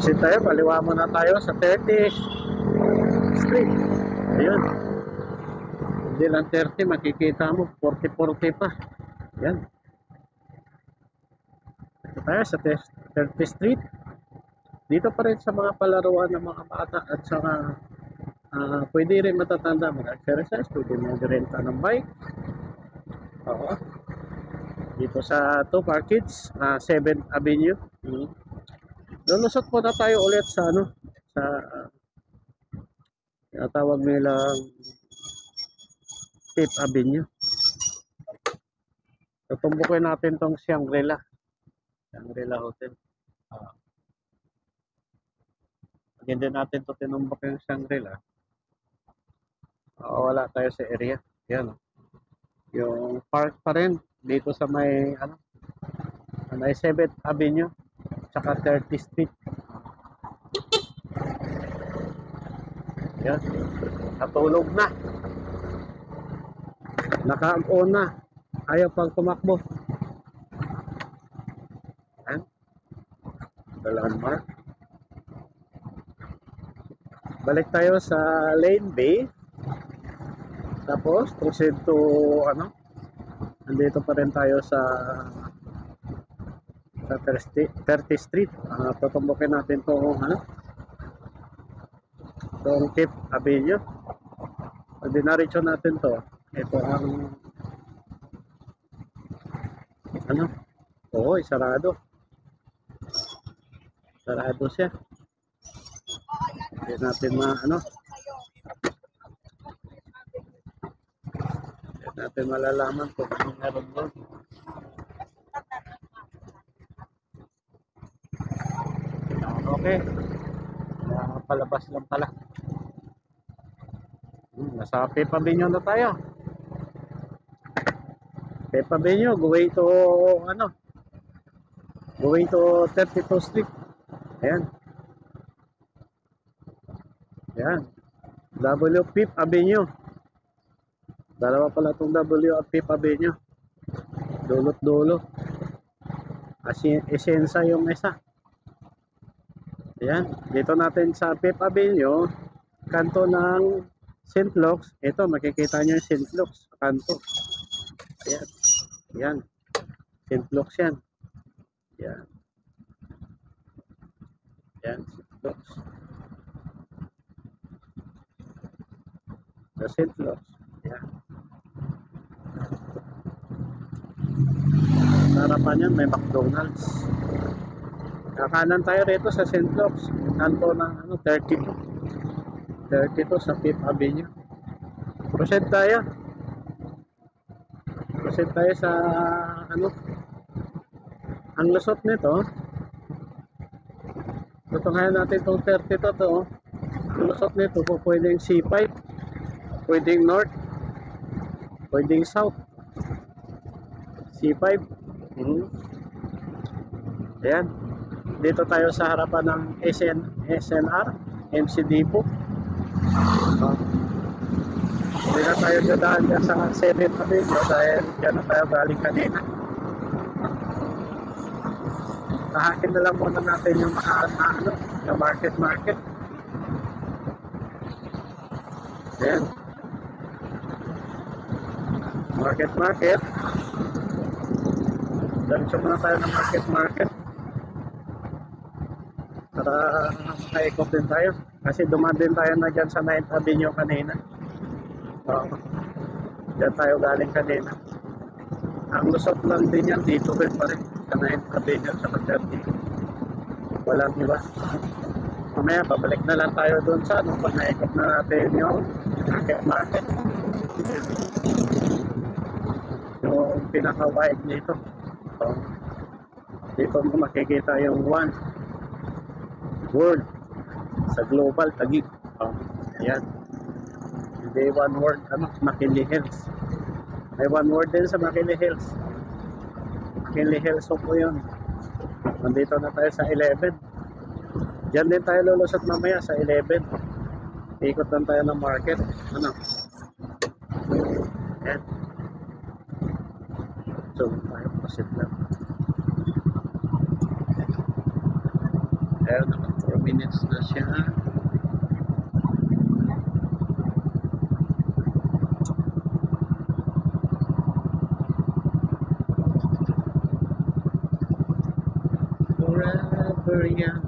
Proceed tayo, kaliwa muna tayo sa 30th Street. Ayun. Hindi lang 30, makikita mo, 40-40 pa. Yan. Ito tayo sa 30th Street. Dito pa rin sa mga palaruan ng mga bata at saka pwede rin matatanda mag-exercise, pwede mag-renta ng bike. Oo. Dito sa 2 Park Kids, 7th Avenue. Lulusot po na tayo ulit sa sa tawag nilang 5th Avenue. Tutumbukin natin tong Shangri-La Hotel. Pagin din natin ito tinumbok yung Shangri-La. Wala tayo sa area. Yan. Yung park pa rin dito sa may 7th Avenue tsaka 30th Street. Yan. Natulog na. Naka-on na. Ayaw pang tumakbo. Yan. The landmark. Balik tayo sa Lane Bay. Tapos proceed to nandito pa rin tayo sa 30th Street. Tutumbukin natin itong itong 5th Avenue. Pag dinaritso natin to, ito ang sarado. Sarado siya. Hindi natin natin malalaman kung anong meron doon. Okay. Palabas lang pala. Nasa Pepa Benyo na tayo. Pepa Benyo, going to 32nd Street. Ayan. Ayan. W5th Avenue. Dalawa pala itong W at 5th Avenue. Dulot-dulo. Esensa yung isa. Ayan. Dito natin sa 5th Avenue, kanto ng St. Luke's. Ito, makikita nyo yung St. Luke's. Kanto. Ayan. Ayan. St. Luke's yan. Ayan. Ayan. St. Luke's. Sa St. Luke's. Ayan. Harapan yan, may McDonald's. Kakanan tayo rito sa St. Luke's. Kanto ng 32 sa 5th Avenue. Proceed tayo. Proceed tayo sa ang lusot nito. Tutungayan natin itong 32 to. Ang lusot nito po pwedeng C5, pwedeng north, pwedeng south. C5. Ayan. Dito tayo sa harapan ng SNR, MC Depot. Hindi na tayo dadaan dyan sa 7th Avenue dahil dyan na tayo galing kanina. Tahakin na lang muna natin yung market. Ayan. Market. Diretso muna tayo ng market. Para naikot din tayo. Kasi dumaan din tayo na dyan sa 9th Avenue kanina. Dyan tayo galing kanina. Ang lusot lang din yan dito rin pa rin. Sa 9th Avenue sa 30. Walang iba. Mamaya babalik na lang tayo doon sa pag naikot na natin yung market. Yung pinaka-wide nito. Dito mo makikita yung One World sa Global Taguig. Ayan. Hindi One World McKinley Hills. May One World din sa McKinley Hills. McKinley Hills po yun. Nandito na tayo sa 11. Diyan din tayo lulusot mamaya sa 11. Ikot lang tayo ng market. Ayan. So, tayo proceed lang. Ayan naman. minutes na siya. Forever young.